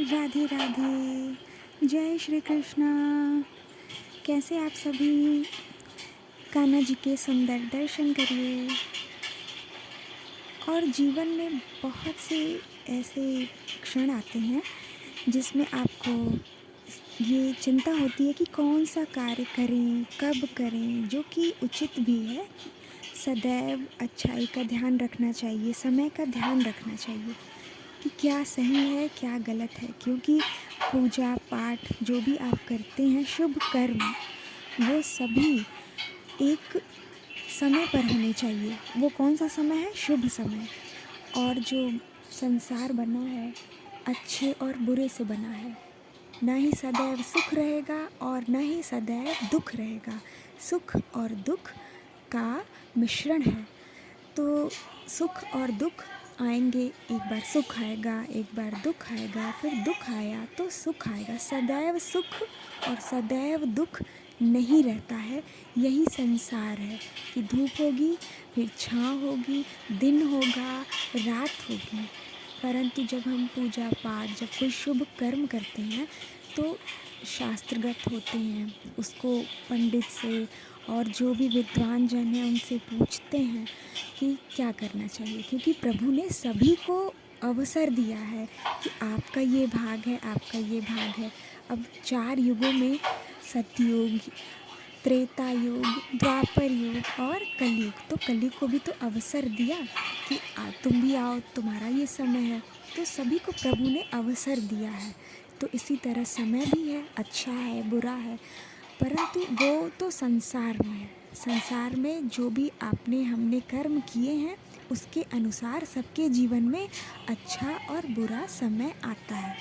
राधे राधे। जय श्री कृष्णा। कैसे आप सभी? कान्हा जी के सुंदर दर्शन करिए। और जीवन में बहुत से ऐसे क्षण आते हैं जिसमें आपको ये चिंता होती है कि कौन सा कार्य करें, कब करें, जो कि उचित भी है। सदैव अच्छाई का ध्यान रखना चाहिए, समय का ध्यान रखना चाहिए कि क्या सही है क्या गलत है, क्योंकि पूजा पाठ जो भी आप करते हैं, शुभ कर्म, वो सभी एक समय पर होने चाहिए। वो कौन सा समय है? शुभ समय। और जो संसार बना है अच्छे और बुरे से बना है। ना ही सदैव सुख रहेगा और ना ही सदैव दुख रहेगा। सुख और दुख का मिश्रण है। तो सुख और दुख आएंगे, एक बार सुख आएगा, एक बार दुख आएगा, फिर दुख आया तो सुख आएगा। सदैव सुख और सदैव दुख नहीं रहता है। यही संसार है कि धूप होगी, फिर छाँव होगी, दिन होगा, रात होगी। परंतु जब हम पूजा पाठ, जब कोई शुभ कर्म करते हैं तो शास्त्रगत होते हैं, उसको पंडित से और जो भी विद्वान जन हैं उनसे पूछते हैं कि क्या करना चाहिए, क्योंकि प्रभु ने सभी को अवसर दिया है कि आपका ये भाग है, आपका ये भाग है। अब 4 युगों में सतयुग, त्रेता युग, द्वापर युग और कलयुग, तो कलयुग को भी तो अवसर दिया कि तुम भी आओ, तुम्हारा ये समय है। तो सभी को प्रभु ने अवसर दिया है। तो इसी तरह समय भी है, अच्छा है, बुरा है, परंतु वो तो संसार में है। संसार में जो भी आपने हमने कर्म किए हैं उसके अनुसार सबके जीवन में अच्छा और बुरा समय आता है।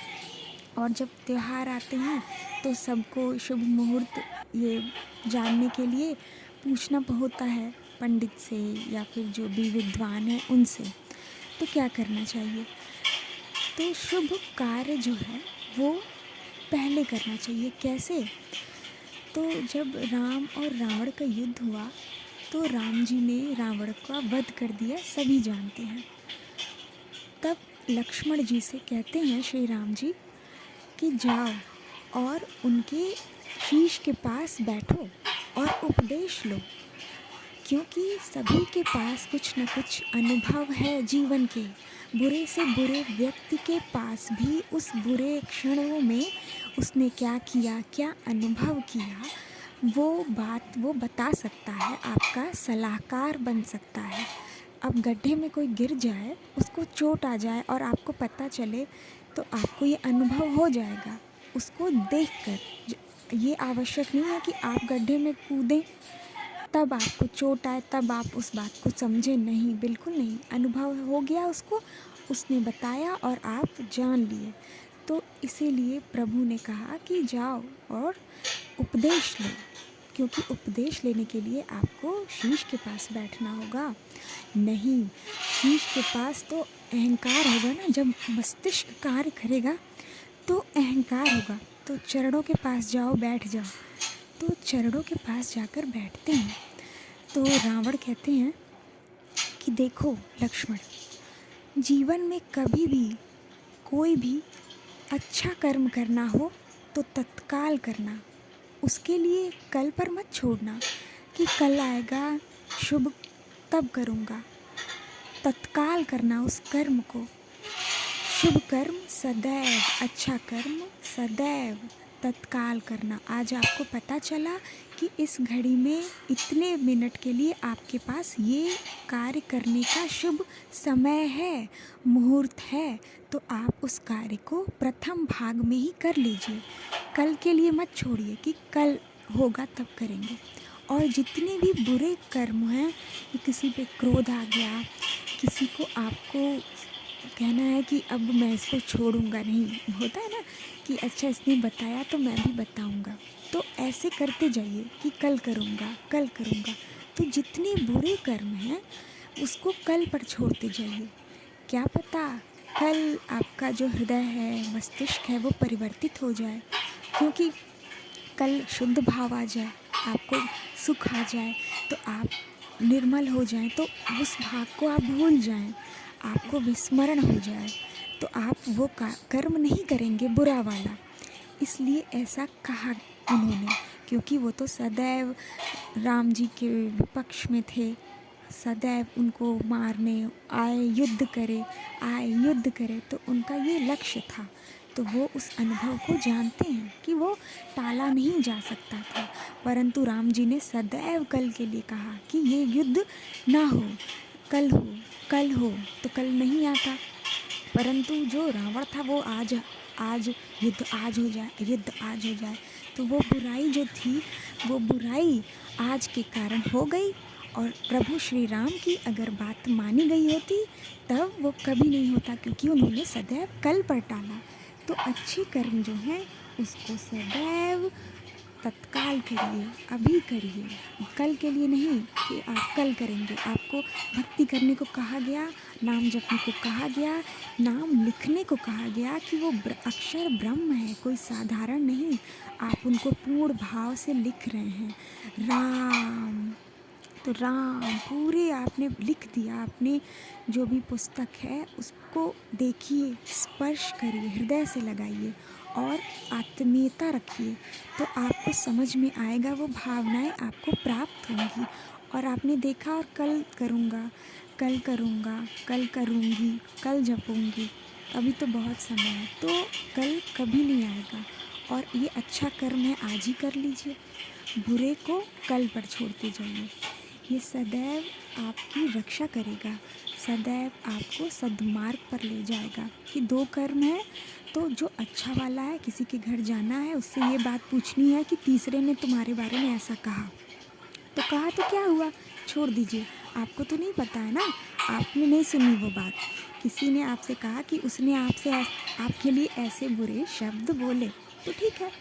और जब त्यौहार आते हैं तो सबको शुभ मुहूर्त ये जानने के लिए पूछना होता है पंडित से या फिर जो भी विद्वान हैं उनसे। तो क्या करना चाहिए? तो शुभ कार्य जो है वो पहले करना चाहिए। कैसे? तो जब राम और रावण का युद्ध हुआ तो राम जी ने रावण का वध कर दिया, सभी जानते हैं। तब लक्ष्मण जी से कहते हैं श्री राम जी कि जाओ और उनके शीश के पास बैठो और उपदेश लो, क्योंकि सभी के पास कुछ न कुछ अनुभव है जीवन के। बुरे से बुरे व्यक्ति के पास भी उस बुरे क्षणों में उसने क्या किया, क्या अनुभव किया, वो बात वो बता सकता है, आपका सलाहकार बन सकता है। अब गड्ढे में कोई गिर जाए, उसको चोट आ जाए और आपको पता चले तो आपको ये अनुभव हो जाएगा उसको देखकर। ये आवश्यक नहीं है कि आप गड्ढे में कूदें तब आपको चोट आए, तब आप उस बात को समझें। नहीं, बिल्कुल नहीं। अनुभव हो गया उसको, उसने बताया और आप जान लिए। तो इसीलिए प्रभु ने कहा कि जाओ और उपदेश लो, क्योंकि उपदेश लेने के लिए आपको शीश के पास बैठना होगा। नहीं, शीश के पास तो अहंकार होगा ना। जब मस्तिष्क कार्य करेगा तो अहंकार होगा। तो चरणों के पास जाओ, बैठ जाओ। तो चरणों के पास जाकर बैठते हैं तो रावण कहते हैं कि देखो लक्ष्मण, जीवन में कभी भी कोई भी अच्छा कर्म करना हो तो तत्काल करना। उसके लिए कल पर मत छोड़ना कि कल आएगा, शुभ तब करूँगा। तत्काल करना उस कर्म को। शुभ कर्म सदैव, अच्छा कर्म सदैव तत्काल करना। आज आपको पता चला कि इस घड़ी में इतने मिनट के लिए आपके पास ये कार्य करने का शुभ समय है, मुहूर्त है, तो आप उस कार्य को प्रथम भाग में ही कर लीजिए। कल के लिए मत छोड़िए कि कल होगा तब करेंगे। और जितने भी बुरे कर्म हैं, कि किसी पे क्रोध आ गया, किसी को आपको कहना है कि अब मैं इसको छोड़ूंगा नहीं, होता है ना कि अच्छा इसने बताया तो मैं भी बताऊंगा, तो ऐसे करते जाइए कि कल करूंगा, कल करूंगा। तो जितने बुरे कर्म हैं उसको कल पर छोड़ते जाइए। क्या पता कल आपका जो हृदय है, मस्तिष्क है, वो परिवर्तित हो जाए, क्योंकि कल शुद्ध भाव आ जाए, आपको सुख आ जाए, तो आप निर्मल हो जाएं, तो उस भाग को आप भूल जाएं, आपको विस्मरण हो जाए। तो आप वो कर्म नहीं करेंगे बुरा वाला। इसलिए ऐसा कहा उन्होंने, क्योंकि वो तो सदैव राम जी के विपक्ष में थे, सदैव उनको मारने आए युद्ध करे, तो उनका ये लक्ष्य था। तो वो उस अनुभव को जानते हैं कि वो टाला नहीं जा सकता था। परंतु राम जी ने सदैव कल के लिए कहा कि ये युद्ध ना हो, कल हो, कल हो, तो कल नहीं आता। परंतु जो रावण था वो आज युद्ध आज हो जाए, युद्ध आज हो जाए। तो वो बुराई जो थी, वो बुराई आज के कारण हो गई। और प्रभु श्री राम की अगर बात मानी गई होती तब वो कभी नहीं होता, क्योंकि उन्होंने सदैव कल पर टाला। तो अच्छे कर्म जो हैं उसको सदैव तत्काल करिए, अभी करिए, कल के लिए नहीं कि आप कल करेंगे। आपको भक्ति करने को कहा गया, नाम जपने को कहा गया, नाम लिखने को कहा गया कि वो अक्षर ब्रह्म है, कोई साधारण नहीं। आप उनको पूर्ण भाव से लिख रहे हैं, राम। तो राम पूरे आपने लिख दिया। आपने जो भी पुस्तक है उसको देखिए, स्पर्श करिए, हृदय से लगाइए और आत्मीयता रखिए, तो आपको समझ में आएगा, वो भावनाएं आपको प्राप्त होंगी। और आपने देखा, और कल करूँगा, कल करूँगा, कल करूँगी, कल जपूँगी, अभी तो बहुत समय है, तो कल कभी नहीं आएगा। और ये अच्छा कर्म है, आज ही कर लीजिए, बुरे को कल पर छोड़ते जाइए। ये सदैव आपकी रक्षा करेगा, सदैव आपको सद्मार्ग पर ले जाएगा। कि दो कर्म है, तो जो अच्छा वाला है, किसी के घर जाना है, उससे ये बात पूछनी है कि तीसरे ने तुम्हारे बारे में ऐसा कहा, तो कहा तो क्या हुआ, छोड़ दीजिए, आपको तो नहीं पता है ना, आपने नहीं सुनी वो बात। किसी ने आपसे कहा कि उसने आपके लिए ऐसे बुरे शब्द बोले, तो ठीक है,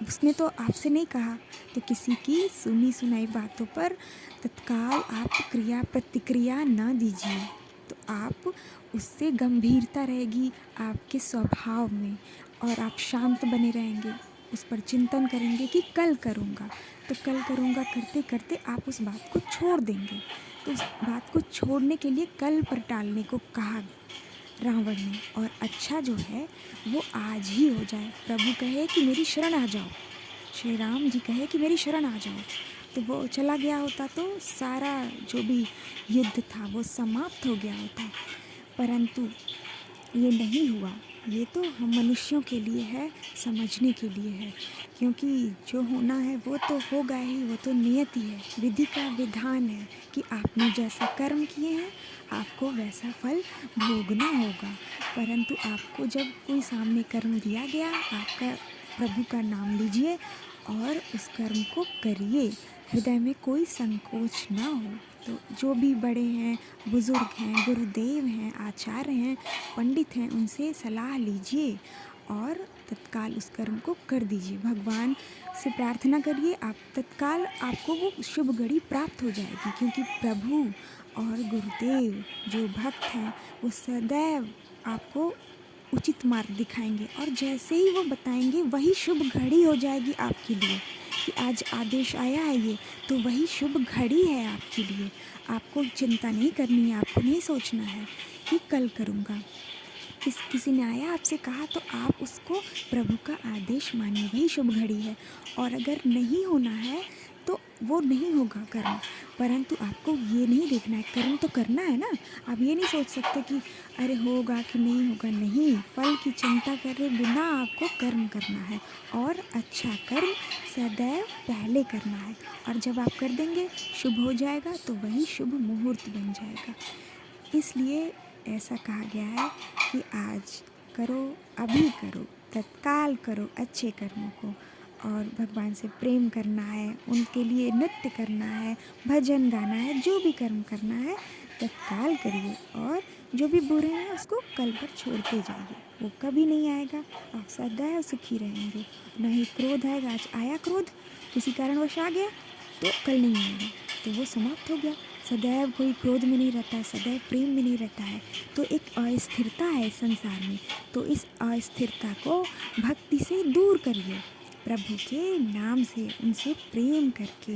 उसने तो आपसे नहीं कहा। तो किसी की सुनी सुनाई बातों पर तत्काल आप क्रिया प्रतिक्रिया न दीजिए, तो आप उससे गंभीरता रहेगी आपके स्वभाव में, और आप शांत बने रहेंगे, उस पर चिंतन करेंगे कि कल करूँगा। तो कल करूँगा करते करते आप उस बात को छोड़ देंगे। तो उस बात को छोड़ने के लिए कल पर टालने को कहा रावण ने, और अच्छा जो है वो आज ही हो जाए। प्रभु कहे कि मेरी शरण आ जाओ, श्री राम जी कहे कि मेरी शरण आ जाओ, तो वो चला गया होता, तो सारा जो भी युद्ध था वो समाप्त हो गया होता। परंतु ये नहीं हुआ। ये तो हम मनुष्यों के लिए है, समझने के लिए है, क्योंकि जो होना है वो तो होगा ही, वो तो नियति है, विधि का विधान है कि आपने जैसा कर्म किए हैं आपको वैसा फल भोगना होगा। परंतु आपको जब कोई सामने कर्म दिया गया, आपका प्रभु का नाम लीजिए और उस कर्म को करिए, हृदय में कोई संकोच ना हो। तो जो भी बड़े हैं, बुज़ुर्ग हैं, गुरुदेव हैं, आचार्य हैं, पंडित हैं, उनसे सलाह लीजिए और तत्काल उस कर्म को कर दीजिए। भगवान से प्रार्थना करिए, आप तत्काल आपको वो शुभ घड़ी प्राप्त हो जाएगी, क्योंकि प्रभु और गुरुदेव जो भक्त हैं वो सदैव आपको उचित मार्ग दिखाएंगे, और जैसे ही वो बताएंगे वही शुभ घड़ी हो जाएगी आपके लिए कि आज आदेश आया है ये, तो वही शुभ घड़ी है आपके लिए। आपको चिंता नहीं करनी है, आपको नहीं सोचना है कि कल करूँगा। किसी ने आया आपसे कहा, तो आप उसको प्रभु का आदेश मानिए, वही शुभ घड़ी है। और अगर नहीं होना है तो वो नहीं होगा कर्म, परंतु आपको ये नहीं देखना है, कर्म तो करना है ना। आप ये नहीं सोच सकते कि अरे होगा कि नहीं होगा, नहीं, फल की चिंता करे बिना आपको कर्म करना है, और अच्छा कर्म सदैव पहले करना है। और जब आप कर देंगे, शुभ हो जाएगा, तो वही शुभ मुहूर्त बन जाएगा। इसलिए ऐसा कहा गया है कि आज करो, अभी करो, तत्काल करो अच्छे कर्मों को, और भगवान से प्रेम करना है, उनके लिए नृत्य करना है, भजन गाना है, जो भी कर्म करना है तत्काल करिए, और जो भी बुरे हैं उसको कल पर छोड़ते जाइए, वो कभी नहीं आएगा। आप सदैव सुखी रहेंगे, न ही क्रोध आएगा। आज आया क्रोध, किसी कारणवश आ गया, तो कल नहीं आएगा, तो वो समाप्त हो गया। सदैव कोई क्रोध में नहीं रहता है, सदैव प्रेम में नहीं रहता है, तो एक अस्थिरता है संसार में। तो इस अस्थिरता को भक्ति से दूर करिए, प्रभु के नाम से, उनसे प्रेम करके,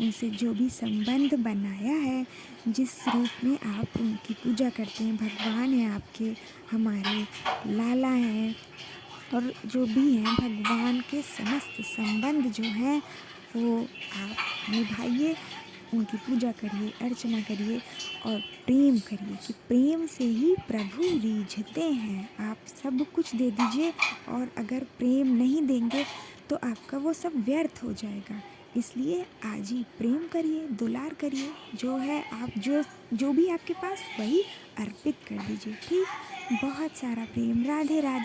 उनसे जो भी संबंध बनाया है, जिस रूप में आप उनकी पूजा करते हैं, भगवान हैं आपके, हमारे लाला हैं, और जो भी हैं भगवान के समस्त संबंध जो हैं वो आप निभाइए, उनकी पूजा करिए, अर्चना करिए और प्रेम करिए कि प्रेम से ही प्रभु रिझते हैं। आप सब कुछ दे दीजिए, और अगर प्रेम नहीं देंगे तो आपका वो सब व्यर्थ हो जाएगा। इसलिए आज ही प्रेम करिए, दुलार करिए, जो है आप जो भी आपके पास वही अर्पित कर दीजिए। ठीक, बहुत सारा प्रेम। राधे राधे।